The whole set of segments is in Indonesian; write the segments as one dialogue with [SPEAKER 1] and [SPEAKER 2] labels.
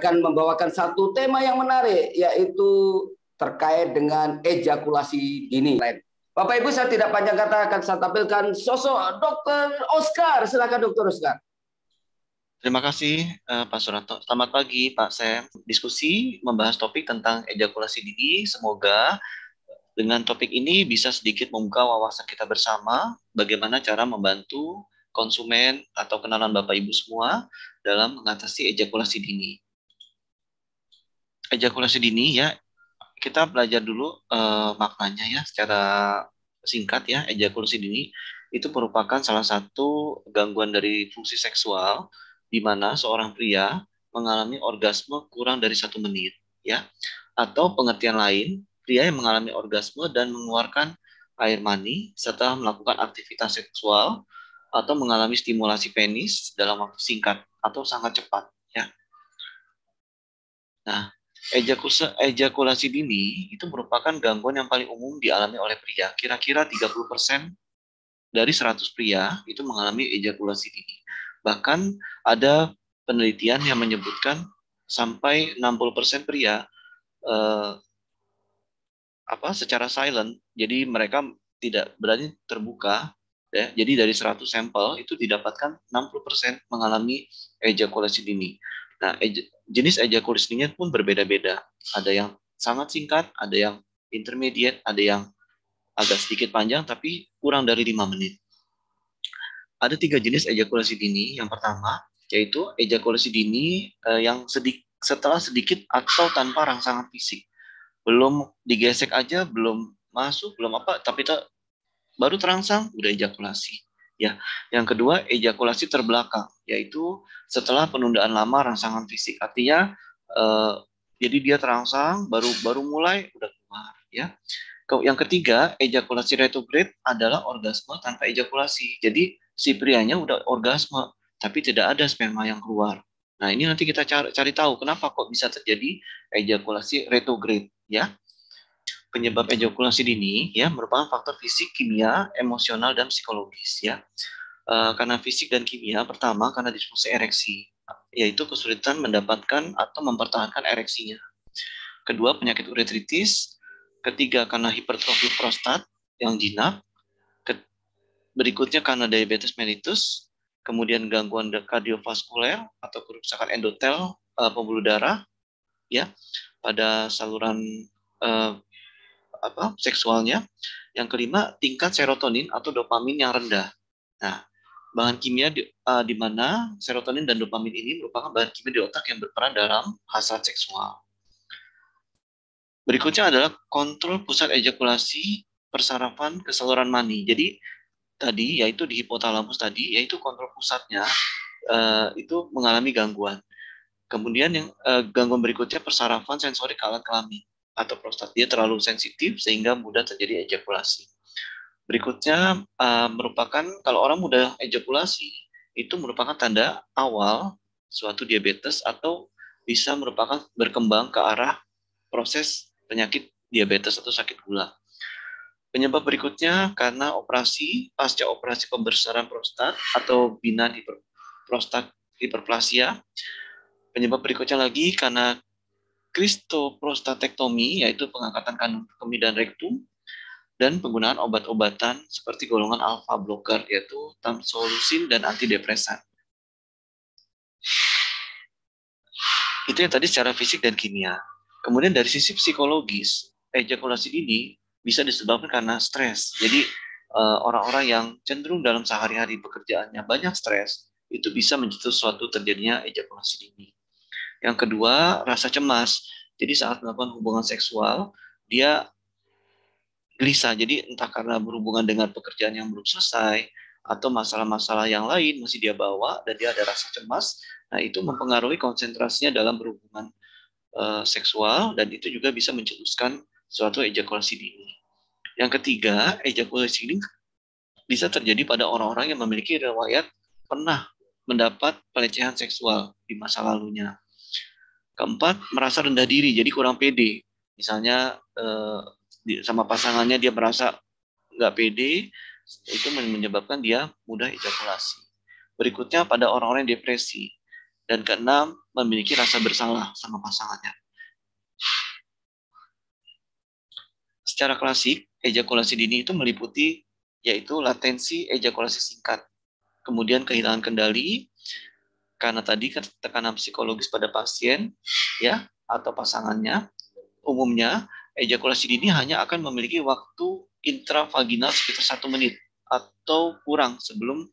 [SPEAKER 1] akan membawakan satu tema yang menarik, yaitu terkait dengan ejakulasi dini. Bapak Ibu, saya tidak panjang kata, akan saya tampilkan sosok Dr. Oscar. Silakan Dr. Oscar.
[SPEAKER 2] Terima kasih Pak Suranto. Selamat pagi Pak Sam. Diskusi membahas topik tentang ejakulasi dini. Semoga dengan topik ini bisa sedikit membuka wawasan kita bersama bagaimana cara membantu konsumen atau kenalan Bapak Ibu semua dalam mengatasi ejakulasi dini. Ejakulasi dini ya, kita belajar dulu maknanya ya secara singkat ya. Ejakulasi dini itu merupakan salah satu gangguan dari fungsi seksual di mana seorang pria mengalami orgasme kurang dari 1 menit, ya. Atau pengertian lain, pria yang mengalami orgasme dan mengeluarkan air mani setelah melakukan aktivitas seksual atau mengalami stimulasi penis dalam waktu singkat atau sangat cepat, ya. Nah, ejakulasi dini itu merupakan gangguan yang paling umum dialami oleh pria. Kira-kira 30% dari 100 pria itu mengalami ejakulasi dini. Bahkan ada penelitian yang menyebutkan sampai 60% pria secara silent, jadi mereka tidak berani terbuka, ya. Jadi dari 100 sampel itu didapatkan 60% mengalami ejakulasi dini. Nah, jenis ejakulasi dini pun berbeda-beda. Ada yang sangat singkat, ada yang intermediate, ada yang agak sedikit panjang tapi kurang dari 5 menit. Ada 3 jenis ejakulasi dini. Yang pertama, yaitu ejakulasi dini yang setelah sedikit atau tanpa rangsangan fisik. Belum digesek aja, belum masuk, belum apa, tapi baru terangsang, udah ejakulasi. Ya. Yang kedua, ejakulasi terbelakang, yaitu setelah penundaan lama rangsangan fisik. Artinya, jadi dia terangsang, baru mulai, udah keluar. Ya. Yang ketiga, ejakulasi retrograde adalah orgasme tanpa ejakulasi. Jadi si prianya udah orgasme, tapi tidak ada sperma yang keluar. Nah, ini nanti kita cari tahu kenapa kok bisa terjadi ejakulasi retrograde, ya. Penyebab ejakulasi dini ya merupakan faktor fisik, kimia, emosional, dan psikologis, ya. Karena fisik dan kimia, pertama karena disfungsi ereksi, yaitu kesulitan mendapatkan atau mempertahankan ereksinya. Kedua, penyakit uretritis. Ketiga, karena hipertrofi prostat yang jinak. Berikutnya karena diabetes mellitus. Kemudian gangguan kardiovaskuler atau kerusakan endotel pembuluh darah, ya, pada saluran seksualnya. Yang kelima, tingkat serotonin atau dopamin yang rendah. Nah, bahan kimia di mana serotonin dan dopamin ini merupakan bahan kimia di otak yang berperan dalam hasrat seksual. Berikutnya adalah kontrol pusat ejakulasi persarafan ke saluran mani. Jadi tadi yaitu di hipotalamus tadi, yaitu kontrol pusatnya itu mengalami gangguan. Kemudian yang gangguan berikutnya persarafan sensorik alat kelamin atau prostat. Dia terlalu sensitif sehingga mudah terjadi ejakulasi. Berikutnya merupakan kalau orang mudah ejakulasi itu merupakan tanda awal suatu diabetes atau bisa merupakan berkembang ke arah proses penyakit diabetes atau sakit gula. Penyebab berikutnya karena pasca operasi pembesaran prostat atau benign prostat hiperplasia. Penyebab berikutnya lagi karena kristoprostatektomi, yaitu pengangkatan kandung kemih dan rektum, dan penggunaan obat-obatan seperti golongan alpha blocker, yaitu tamsulosin dan antidepresan. Itu yang tadi secara fisik dan kimia. Kemudian dari sisi psikologis, ejakulasi dini bisa disebabkan karena stres. Jadi orang-orang yang cenderung dalam sehari-hari pekerjaannya banyak stres, itu bisa mencetus suatu terjadinya ejakulasi dini. Yang kedua, rasa cemas. Jadi saat melakukan hubungan seksual, dia gelisah. Jadi entah karena berhubungan dengan pekerjaan yang belum selesai, atau masalah-masalah yang lain masih dia bawa, dan dia ada rasa cemas. Nah, itu mempengaruhi konsentrasinya dalam berhubungan seksual, dan itu juga bisa mencetuskan suatu ejakulasi dini. Yang ketiga, ejakulasi dini bisa terjadi pada orang-orang yang memiliki riwayat pernah mendapat pelecehan seksual di masa lalunya. Keempat, merasa rendah diri, jadi kurang pede. Misalnya sama pasangannya dia merasa nggak pede, itu menyebabkan dia mudah ejakulasi. Berikutnya pada orang-orang yang depresi. Dan keenam, memiliki rasa bersalah sama pasangannya. Secara klasik, ejakulasi dini itu meliputi yaitu latensi ejakulasi singkat, kemudian kehilangan kendali karena tadi tekanan psikologis pada pasien ya atau pasangannya. Umumnya ejakulasi dini hanya akan memiliki waktu intravaginal sekitar 1 menit atau kurang sebelum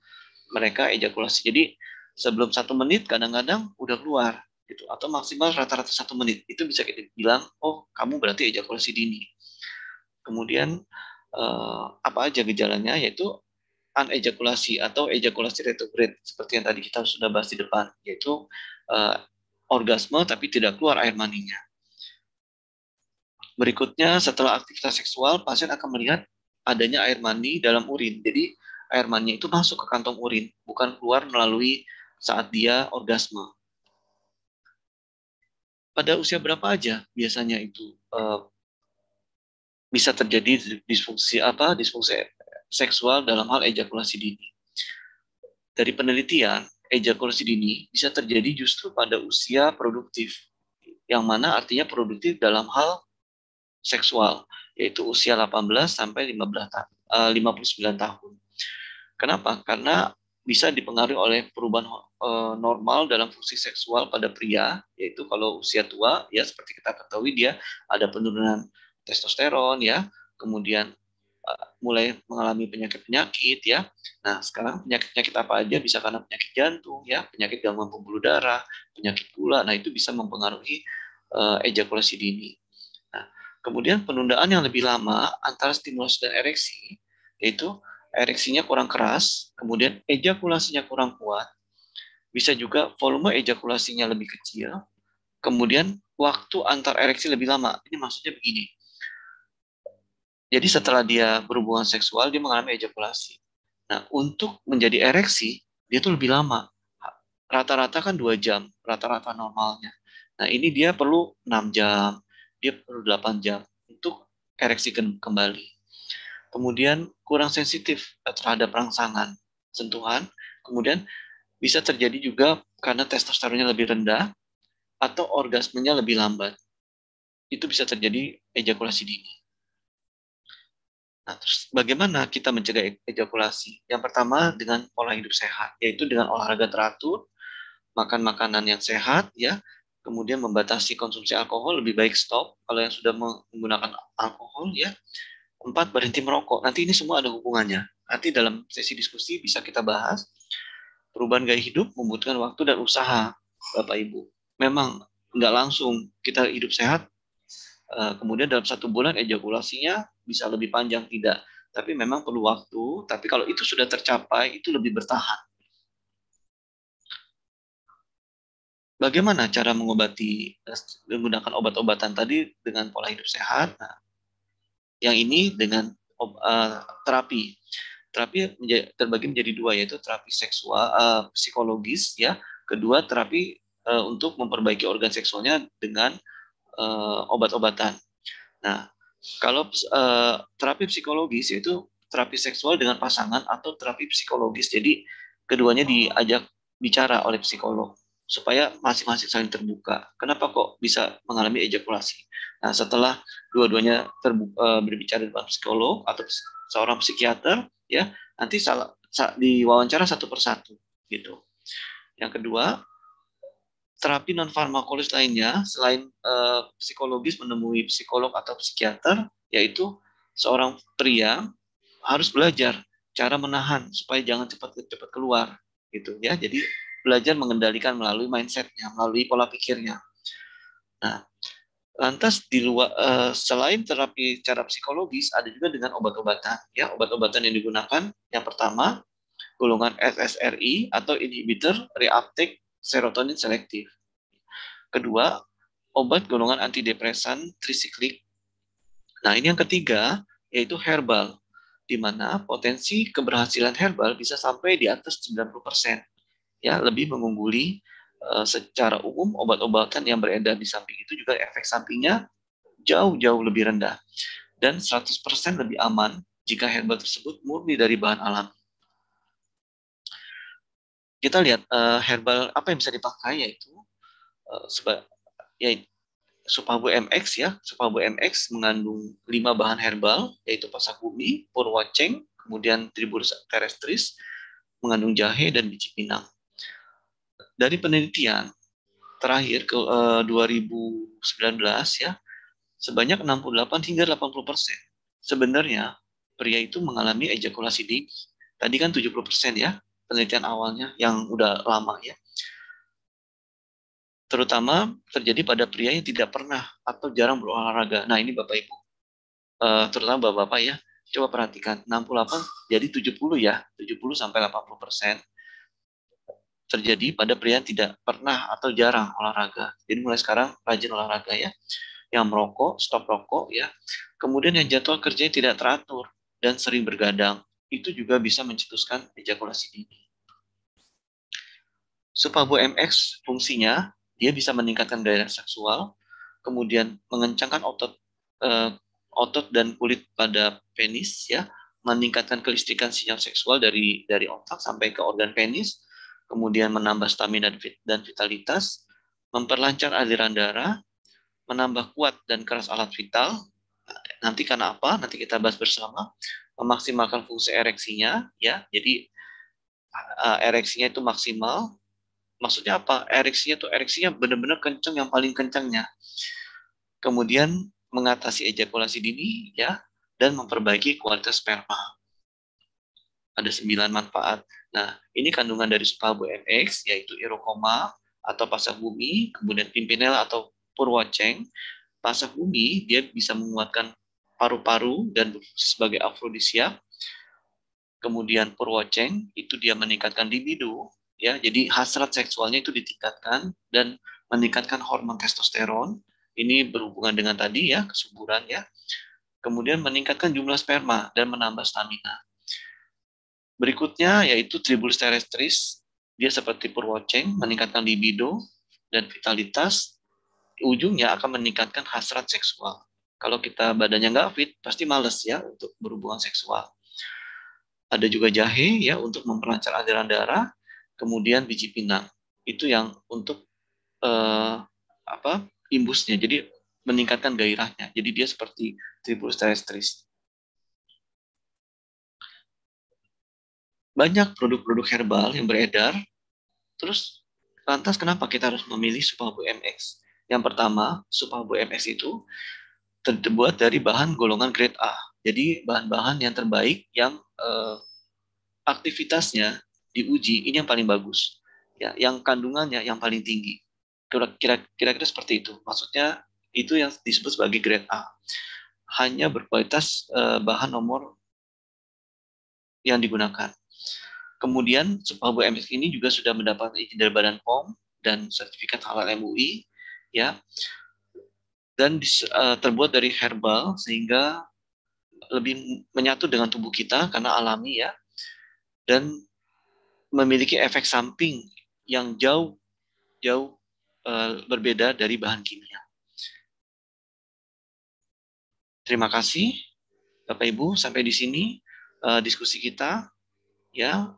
[SPEAKER 2] mereka ejakulasi. Jadi sebelum 1 menit kadang-kadang udah keluar gitu, atau maksimal rata-rata 1 menit. Itu bisa kita bilang, oh kamu berarti ejakulasi dini. Kemudian apa aja gejalanya, yaitu anejakulasi atau ejakulasi retrograde seperti yang tadi kita sudah bahas di depan, yaitu orgasme tapi tidak keluar air maninya. Berikutnya, setelah aktivitas seksual, pasien akan melihat adanya air mani dalam urin. Jadi air mani itu masuk ke kantong urin, bukan keluar melalui saat dia orgasme. Pada usia berapa aja biasanya itu bisa terjadi disfungsi seksual dalam hal ejakulasi dini? Dari penelitian, ejakulasi dini bisa terjadi justru pada usia produktif, yang mana artinya produktif dalam hal seksual, yaitu usia 18 sampai 59 tahun. Kenapa? Karena bisa dipengaruhi oleh perubahan normal dalam fungsi seksual pada pria, yaitu kalau usia tua, ya seperti kita ketahui dia ada penurunan testosteron, ya, kemudian mulai mengalami penyakit-penyakit, ya. Nah, sekarang penyakit-penyakit apa aja bisa karena penyakit jantung, ya, penyakit gangguan pembuluh darah, penyakit gula. Nah, itu bisa mempengaruhi ejakulasi dini. Nah, kemudian penundaan yang lebih lama antara stimulus dan ereksi, yaitu ereksinya kurang keras, kemudian ejakulasinya kurang kuat, bisa juga volume ejakulasinya lebih kecil, kemudian waktu antar ereksi lebih lama. Ini maksudnya begini. Jadi setelah dia berhubungan seksual, dia mengalami ejakulasi. Nah, untuk menjadi ereksi, dia tuh lebih lama. Rata-rata kan 2 jam, rata-rata normalnya. Nah, ini dia perlu 6 jam, dia perlu 8 jam untuk ereksi kembali. Kemudian kurang sensitif terhadap rangsangan, sentuhan. Kemudian bisa terjadi juga karena testosteronnya lebih rendah atau orgasmenya lebih lambat. Itu bisa terjadi ejakulasi dini. Nah, terus bagaimana kita mencegah ejakulasi? Yang pertama dengan pola hidup sehat, yaitu dengan olahraga teratur, makan makanan yang sehat, ya, kemudian membatasi konsumsi alkohol, lebih baik stop kalau yang sudah menggunakan alkohol, ya. 4, berhenti merokok. Nanti ini semua ada hubungannya. Nanti dalam sesi diskusi bisa kita bahas. Perubahan gaya hidup membutuhkan waktu dan usaha, Bapak Ibu. Memang nggak langsung kita hidup sehat, kemudian dalam 1 bulan ejakulasinya bisa lebih panjang, tidak. Tapi memang perlu waktu, tapi kalau itu sudah tercapai, itu lebih bertahan. Bagaimana cara mengobati menggunakan obat-obatan tadi dengan pola hidup sehat? Nah, yang ini dengan terapi. Terapi terbagi menjadi 2, yaitu terapi seksual, psikologis, ya. Kedua, terapi untuk memperbaiki organ seksualnya dengan obat-obatan. Nah, kalau terapi psikologis yaitu terapi seksual dengan pasangan atau terapi psikologis. Jadi keduanya diajak bicara oleh psikolog supaya masing-masing saling terbuka. Kenapa kok bisa mengalami ejakulasi? Nah, setelah dua-duanya berbicara dengan psikolog atau seorang psikiater, ya, nanti diwawancara satu persatu, gitu. Yang kedua, terapi non-farmakologis lainnya selain psikologis menemui psikolog atau psikiater, yaitu seorang pria harus belajar cara menahan supaya jangan cepat keluar, gitu ya. Jadi belajar mengendalikan melalui mindsetnya, melalui pola pikirnya. Nah, lantas di luar selain terapi cara psikologis, ada juga dengan obat-obatan. Ya, obat-obatan yang digunakan yang pertama golongan SSRI atau inhibitor reuptake serotonin selektif. Kedua, obat golongan antidepresan trisiklik. Nah, ini yang ketiga, yaitu herbal, di mana potensi keberhasilan herbal bisa sampai di atas 90%. Ya, lebih mengungguli secara umum obat-obatan yang beredar di samping itu juga efek sampingnya jauh-jauh lebih rendah. Dan 100% lebih aman jika herbal tersebut murni dari bahan alami. Kita lihat herbal apa yang bisa dipakai, yaitu ya Supabu MX ya. Supabu MX mengandung 5 bahan herbal, yaitu pasak bumi, purwaceng, kemudian Tribulus terrestris, mengandung jahe dan biji pinang. Dari penelitian terakhir ke 2019 ya, sebanyak 68 hingga 80% sebenarnya pria itu mengalami ejakulasi dini. Tadi kan 70% ya penelitian awalnya yang udah lama ya. Terutama terjadi pada pria yang tidak pernah atau jarang berolahraga. Nah ini Bapak Ibu, terutama Bapak-Bapak ya, coba perhatikan 68 jadi 70 ya, 70 sampai 80% terjadi pada pria yang tidak pernah atau jarang olahraga. Jadi mulai sekarang rajin olahraga ya. Yang merokok, stop rokok ya. Kemudian yang jadwal kerjanya tidak teratur dan sering bergadang, itu juga bisa mencetuskan ejakulasi dini. Supabu MX fungsinya dia bisa meningkatkan gairah seksual, kemudian mengencangkan otot dan kulit pada penis ya, meningkatkan kelistrikan sinyal seksual dari otak sampai ke organ penis, kemudian menambah stamina dan vitalitas, memperlancar aliran darah, menambah kuat dan keras alat vital. Nanti karena apa? Nanti kita bahas bersama. Memaksimalkan fungsi ereksinya ya. Jadi ereksinya itu maksimal. Maksudnya apa? Ereksinya benar-benar kencang, yang paling kencangnya. Kemudian mengatasi ejakulasi dini ya, dan memperbaiki kualitas sperma. Ada 9 manfaat. Nah, ini kandungan dari Supabu MX, yaitu irokoma atau pasak bumi, kemudian pimpinella atau purwaceng. Pasak bumi dia bisa menguatkan paru-paru dan sebagai afrodisiak. Kemudian purwaceng itu dia meningkatkan libido ya, jadi hasrat seksualnya itu ditingkatkan dan meningkatkan hormon testosteron. Ini berhubungan dengan tadi ya, kesuburan ya. Kemudian meningkatkan jumlah sperma dan menambah stamina. Berikutnya yaitu Tribulus terrestris, dia seperti purwaceng, meningkatkan libido dan vitalitas. Ujungnya akan meningkatkan hasrat seksual. Kalau kita badannya nggak fit, pasti males ya untuk berhubungan seksual. Ada juga jahe ya untuk memperlancar aliran darah, kemudian biji pinang itu yang untuk imbusnya, jadi meningkatkan gairahnya. Jadi dia seperti Tribulus terrestris. Banyak produk-produk herbal yang beredar. Terus lantas kenapa kita harus memilih Supabu MX? Yang pertama, Supabu MX itu terbuat dari bahan golongan grade A. Jadi bahan-bahan yang terbaik yang aktivitasnya diuji ini yang paling bagus. Ya, yang kandungannya yang paling tinggi. Kira-kira seperti itu. Maksudnya itu yang disebut sebagai grade A. Hanya berkualitas bahan nomor yang digunakan. Kemudian Supabu MX ini juga sudah mendapat izin dari Badan POM dan sertifikat halal MUI ya. Dan terbuat dari herbal sehingga lebih menyatu dengan tubuh kita karena alami ya, dan memiliki efek samping yang jauh berbeda dari bahan kimia. Terima kasih Bapak Ibu, sampai di sini diskusi kita ya.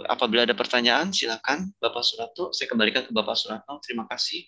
[SPEAKER 2] Apabila ada pertanyaan silakan Bapak Suratno, saya kembalikan ke Bapak Suratno. Terima kasih.